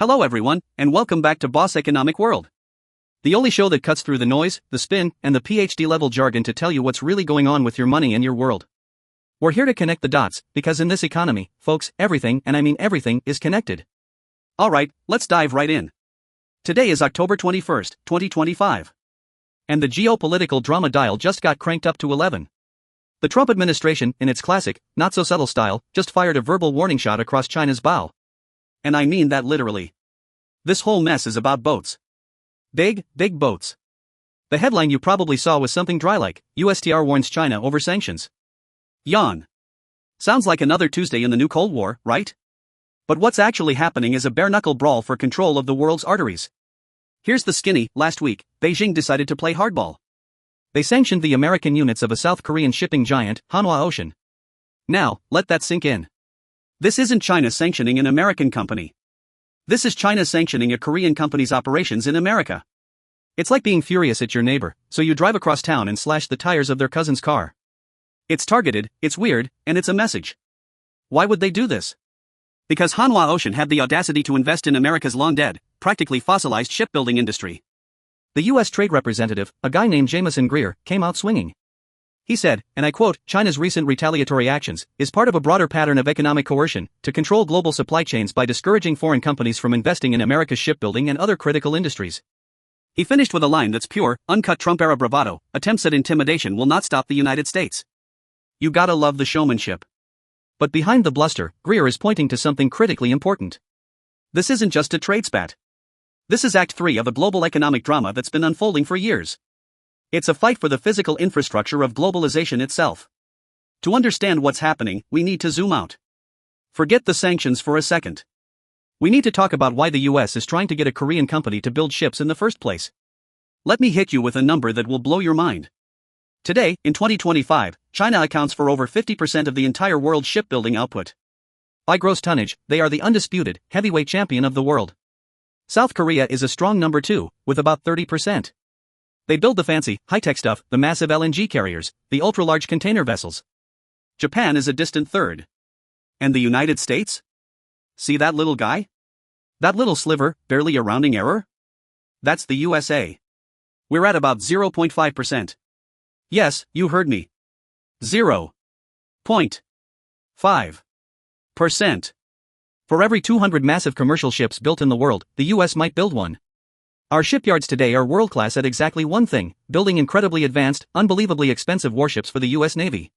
Hello everyone, and welcome back to Boss Economic World. The only show that cuts through the noise, the spin, and the PhD level jargon to tell you what's really going on with your money and your world. We're here to connect the dots, because in this economy, folks, everything, and I mean everything, is connected. Alright, let's dive right in. Today is October 21st, 2025. And the geopolitical drama dial just got cranked up to 11. The Trump administration, in its classic, not-so-subtle style, just fired a verbal warning shot across China's bow. And I mean that literally. This whole mess is about boats. Big boats. The headline you probably saw was something dry like, USTR warns China over sanctions. Yawn. Sounds like another Tuesday in the new Cold War, right? But what's actually happening is a bare-knuckle brawl for control of the world's arteries. Here's the skinny. Last week, Beijing decided to play hardball. They sanctioned the American units of a South Korean shipping giant, Hanwha Ocean. Now, let that sink in. This isn't China sanctioning an American company. This is China sanctioning a Korean company's operations in America. It's like being furious at your neighbor, so you drive across town and slash the tires of their cousin's car. It's targeted, it's weird, and it's a message. Why would they do this? Because Hanwha Ocean had the audacity to invest in America's long-dead, practically fossilized shipbuilding industry. The U.S. Trade Representative, a guy named Jameson Greer, came out swinging. He said, and I quote, China's recent retaliatory actions is part of a broader pattern of economic coercion to control global supply chains by discouraging foreign companies from investing in America's shipbuilding and other critical industries. He finished with a line that's pure, uncut Trump-era bravado: attempts at intimidation will not stop the United States. You gotta love the showmanship. But behind the bluster, Greer is pointing to something critically important. This isn't just a trade spat. This is Act 3 of a global economic drama that's been unfolding for years. It's a fight for the physical infrastructure of globalization itself. To understand what's happening, we need to zoom out. Forget the sanctions for a second. We need to talk about why the US is trying to get a Korean company to build ships in the first place. Let me hit you with a number that will blow your mind. Today, in 2025, China accounts for over 50% of the entire world's shipbuilding output. By gross tonnage, they are the undisputed, heavyweight champion of the world. South Korea is a strong number 2, with about 30%. They build the fancy, high-tech stuff, the massive LNG carriers, the ultra-large container vessels. Japan is a distant third. And the United States? See that little guy? That little sliver, barely a rounding error? That's the USA. We're at about 0.5%. Yes, you heard me. 0.5%. For every 200 massive commercial ships built in the world, the US might build one. Our shipyards today are world-class at exactly one thing: building incredibly advanced, unbelievably expensive warships for the US Navy.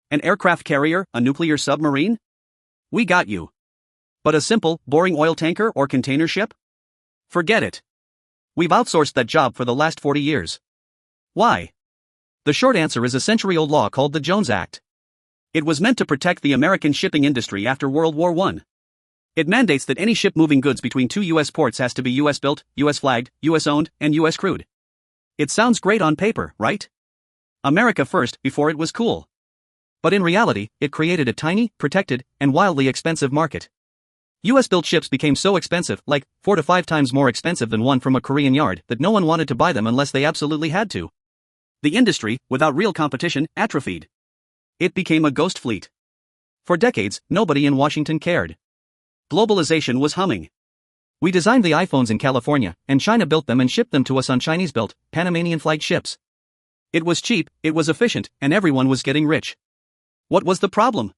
An aircraft carrier, a nuclear submarine? We got you. But a simple, boring oil tanker or container ship? Forget it. We've outsourced that job for the last 40 years. Why? The short answer is a century-old law called the Jones Act. It was meant to protect the American shipping industry after World War I. It mandates that any ship moving goods between two U.S. ports has to be U.S. built, U.S. flagged, U.S. owned, and U.S. crewed. It sounds great on paper, right? America first, before it was cool. But in reality, it created a tiny, protected, and wildly expensive market. U.S.-built ships became so expensive, like 4 to 5 times more expensive than one from a Korean yard, that no one wanted to buy them unless they absolutely had to. The industry, without real competition, atrophied. It became a ghost fleet. For decades, nobody in Washington cared. Globalization was humming. We designed the iPhones in California, and China built them and shipped them to us on Chinese-built, Panamanian-flagged ships. It was cheap, it was efficient, and everyone was getting rich. What was the problem?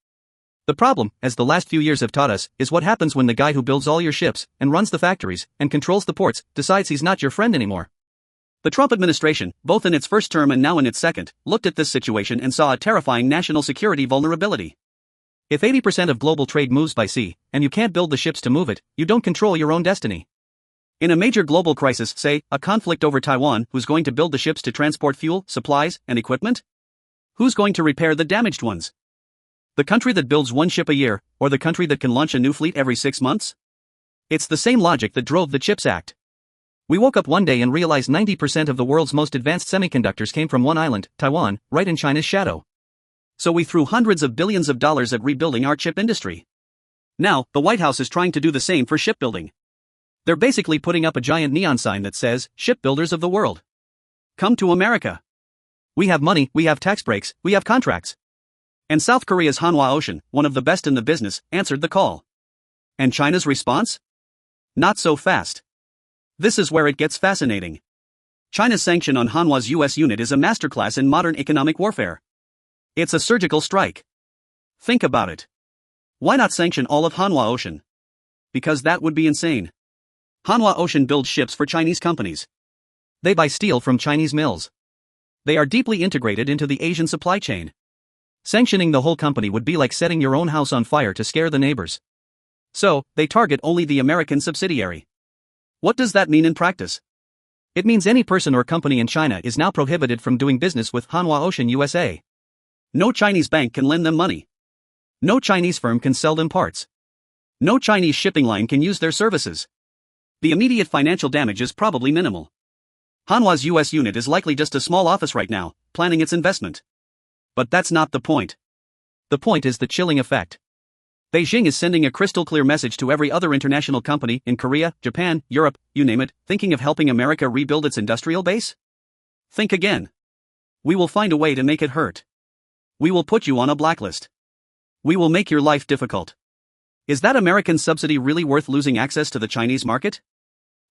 The problem, as the last few years have taught us, is what happens when the guy who builds all your ships, and runs the factories, and controls the ports, decides he's not your friend anymore. The Trump administration, both in its first term and now in its second, looked at this situation and saw a terrifying national security vulnerability. If 80% of global trade moves by sea, and you can't build the ships to move it, you don't control your own destiny. In a major global crisis, say, a conflict over Taiwan, who's going to build the ships to transport fuel, supplies, and equipment? Who's going to repair the damaged ones? The country that builds one ship a year, or the country that can launch a new fleet every 6 months? It's the same logic that drove the CHIPS Act. We woke up one day and realized 90% of the world's most advanced semiconductors came from one island, Taiwan, right in China's shadow. So we threw hundreds of billions of dollars at rebuilding our chip industry. Now, the White House is trying to do the same for shipbuilding. They're basically putting up a giant neon sign that says, "Shipbuilders of the world, come to America. We have money, we have tax breaks, we have contracts." And South Korea's Hanwha Ocean, one of the best in the business, answered the call. And China's response? Not so fast. This is where it gets fascinating. China's sanction on Hanwha's US unit is a masterclass in modern economic warfare. It's a surgical strike. Think about it. Why not sanction all of Hanwha Ocean? Because that would be insane. Hanwha Ocean builds ships for Chinese companies. They buy steel from Chinese mills. They are deeply integrated into the Asian supply chain. Sanctioning the whole company would be like setting your own house on fire to scare the neighbors. So, they target only the American subsidiary. What does that mean in practice? It means any person or company in China is now prohibited from doing business with Hanwha Ocean USA. No Chinese bank can lend them money. No Chinese firm can sell them parts. No Chinese shipping line can use their services. The immediate financial damage is probably minimal. Hanwha's US unit is likely just a small office right now, planning its investment. But that's not the point. The point is the chilling effect. Beijing is sending a crystal clear message to every other international company in Korea, Japan, Europe, you name it, thinking of helping America rebuild its industrial base? Think again. We will find a way to make it hurt. We will put you on a blacklist. We will make your life difficult. Is that American subsidy really worth losing access to the Chinese market?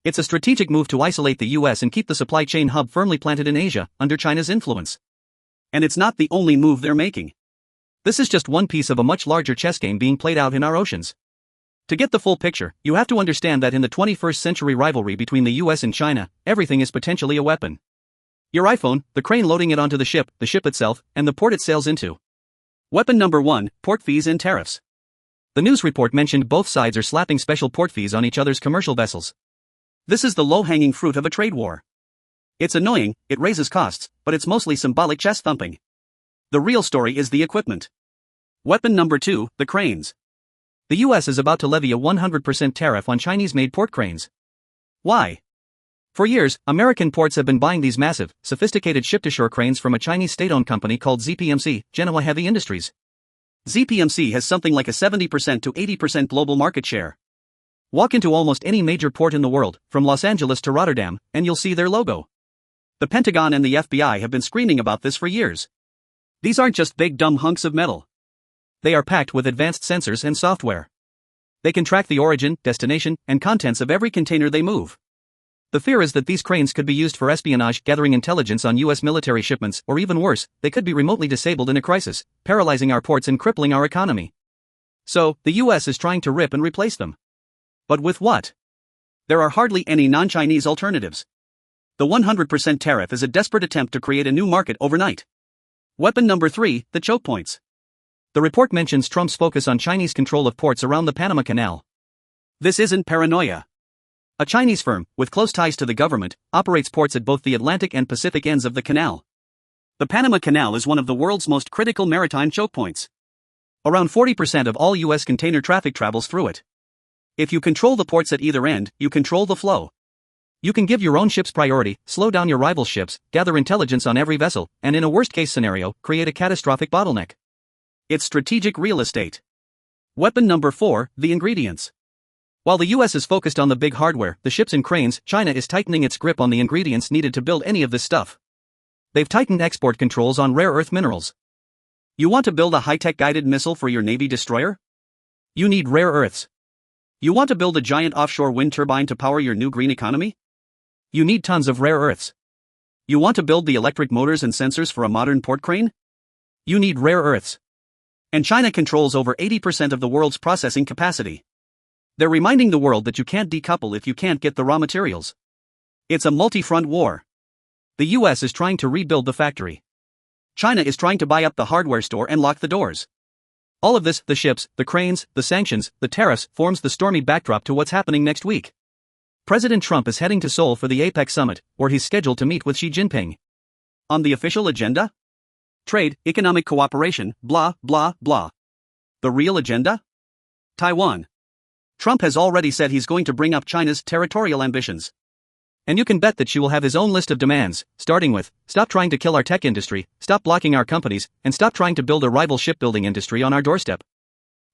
It's a strategic move to isolate the US and keep the supply chain hub firmly planted in Asia, under China's influence. And it's not the only move they're making. This is just one piece of a much larger chess game being played out in our oceans. To get the full picture, you have to understand that in the 21st century rivalry between the US and China, everything is potentially a weapon. Your iPhone, the crane loading it onto the ship itself, and the port it sails into. Weapon number 1, port fees and tariffs. The news report mentioned both sides are slapping special port fees on each other's commercial vessels. This is the low-hanging fruit of a trade war. It's annoying, it raises costs, but it's mostly symbolic chest thumping. The real story is the equipment. Weapon number 2, the cranes. The US is about to levy a 100% tariff on Chinese-made port cranes. Why? For years, American ports have been buying these massive, sophisticated ship-to-shore cranes from a Chinese state-owned company called ZPMC, Hanwha Heavy Industries. ZPMC has something like a 70% to 80% global market share. Walk into almost any major port in the world, from Los Angeles to Rotterdam, and you'll see their logo. The Pentagon and the FBI have been screaming about this for years. These aren't just big dumb hunks of metal. They are packed with advanced sensors and software. They can track the origin, destination, and contents of every container they move. The fear is that these cranes could be used for espionage, gathering intelligence on US military shipments, or even worse, they could be remotely disabled in a crisis, paralyzing our ports and crippling our economy. So, the US is trying to rip and replace them. But with what? There are hardly any non-Chinese alternatives. The 100% tariff is a desperate attempt to create a new market overnight. Weapon number 3, the choke points. The report mentions Trump's focus on Chinese control of ports around the Panama Canal. This isn't paranoia. A Chinese firm, with close ties to the government, operates ports at both the Atlantic and Pacific ends of the canal. The Panama Canal is one of the world's most critical maritime choke points. Around 40% of all US container traffic travels through it. If you control the ports at either end, you control the flow. You can give your own ships priority, slow down your rival ships, gather intelligence on every vessel, and in a worst-case scenario, create a catastrophic bottleneck. It's strategic real estate. Weapon number 4, the ingredients. While the US is focused on the big hardware, the ships and cranes, China is tightening its grip on the ingredients needed to build any of this stuff. They've tightened export controls on rare earth minerals. You want to build a high-tech guided missile for your Navy destroyer? You need rare earths. You want to build a giant offshore wind turbine to power your new green economy? You need tons of rare earths. You want to build the electric motors and sensors for a modern port crane? You need rare earths. And China controls over 80% of the world's processing capacity. They're reminding the world that you can't decouple if you can't get the raw materials. It's a multi-front war. The US is trying to rebuild the factory. China is trying to buy up the hardware store and lock the doors. All of this, the ships, the cranes, the sanctions, the tariffs, forms the stormy backdrop to what's happening next week. President Trump is heading to Seoul for the APEC summit, where he's scheduled to meet with Xi Jinping. On the official agenda? Trade, economic cooperation, blah, blah, blah. The real agenda? Taiwan. Trump has already said he's going to bring up China's territorial ambitions. And you can bet that Xi will have his own list of demands, starting with, stop trying to kill our tech industry, stop blocking our companies, and stop trying to build a rival shipbuilding industry on our doorstep.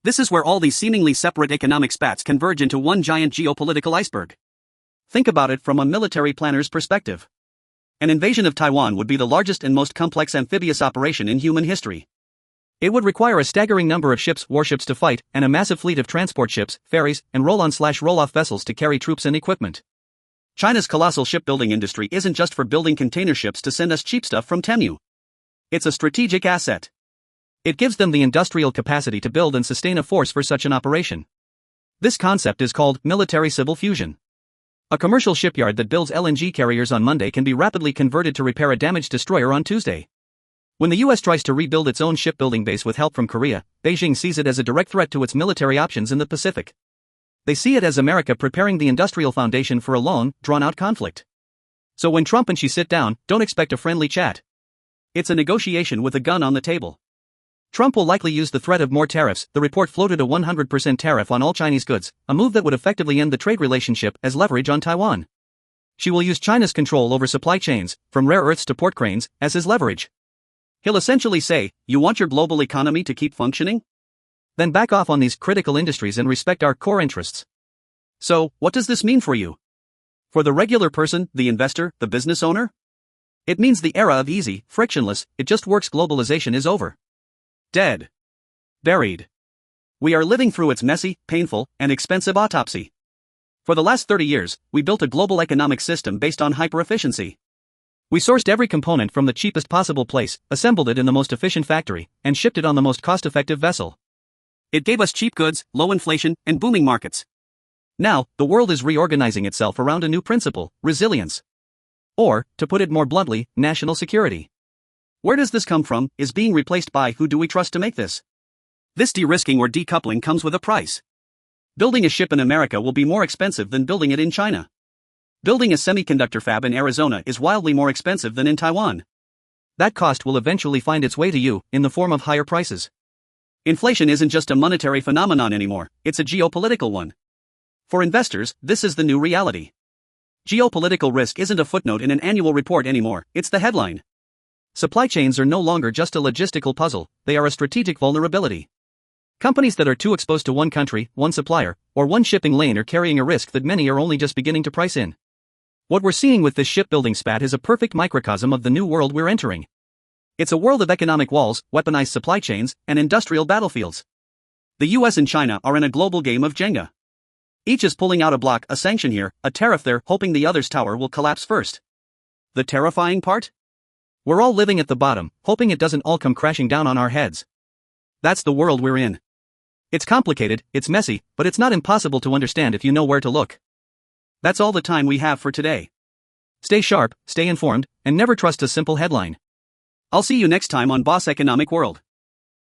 This is where all these seemingly separate economic spats converge into one giant geopolitical iceberg. Think about it from a military planner's perspective. An invasion of Taiwan would be the largest and most complex amphibious operation in human history. It would require a staggering number of ships, warships to fight, and a massive fleet of transport ships, ferries, and roll-on/roll-off vessels to carry troops and equipment. China's colossal shipbuilding industry isn't just for building container ships to send us cheap stuff from Temu. It's a strategic asset. It gives them the industrial capacity to build and sustain a force for such an operation. This concept is called military-civil fusion. A commercial shipyard that builds LNG carriers on Monday can be rapidly converted to repair a damaged destroyer on Tuesday. When the US tries to rebuild its own shipbuilding base with help from Korea, Beijing sees it as a direct threat to its military options in the Pacific. They see it as America preparing the industrial foundation for a long, drawn-out conflict. So when Trump and Xi sit down, don't expect a friendly chat. It's a negotiation with a gun on the table. Trump will likely use the threat of more tariffs. The report floated a 100% tariff on all Chinese goods, a move that would effectively end the trade relationship, as leverage on Taiwan. Xi will use China's control over supply chains, from rare earths to port cranes, as his leverage. He'll essentially say, "You want your global economy to keep functioning? Then back off on these critical industries and respect our core interests." So, what does this mean for you? For the regular person, the investor, the business owner? It means the era of easy, frictionless, it just works globalization is over. Dead. Buried. We are living through its messy, painful, and expensive autopsy. For the last 30 years, we built a global economic system based on hyper-efficiency. We sourced every component from the cheapest possible place, assembled it in the most efficient factory, and shipped it on the most cost-effective vessel. It gave us cheap goods, low inflation, and booming markets. Now, the world is reorganizing itself around a new principle: resilience. Or, to put it more bluntly, national security. Where does this come from? Is being replaced by who do we trust to make this? This de-risking or decoupling comes with a price. Building a ship in America will be more expensive than building it in China. Building a semiconductor fab in Arizona is wildly more expensive than in Taiwan. That cost will eventually find its way to you, in the form of higher prices. Inflation isn't just a monetary phenomenon anymore, it's a geopolitical one. For investors, this is the new reality. Geopolitical risk isn't a footnote in an annual report anymore, it's the headline. Supply chains are no longer just a logistical puzzle, they are a strategic vulnerability. Companies that are too exposed to one country, one supplier, or one shipping lane are carrying a risk that many are only just beginning to price in. What we're seeing with this shipbuilding spat is a perfect microcosm of the new world we're entering. It's a world of economic walls, weaponized supply chains, and industrial battlefields. The US and China are in a global game of Jenga. Each is pulling out a block, a sanction here, a tariff there, hoping the other's tower will collapse first. The terrifying part? We're all living at the bottom, hoping it doesn't all come crashing down on our heads. That's the world we're in. It's complicated, it's messy, but it's not impossible to understand if you know where to look. That's all the time we have for today. Stay sharp, stay informed, and never trust a simple headline. I'll see you next time on Boss Economic World.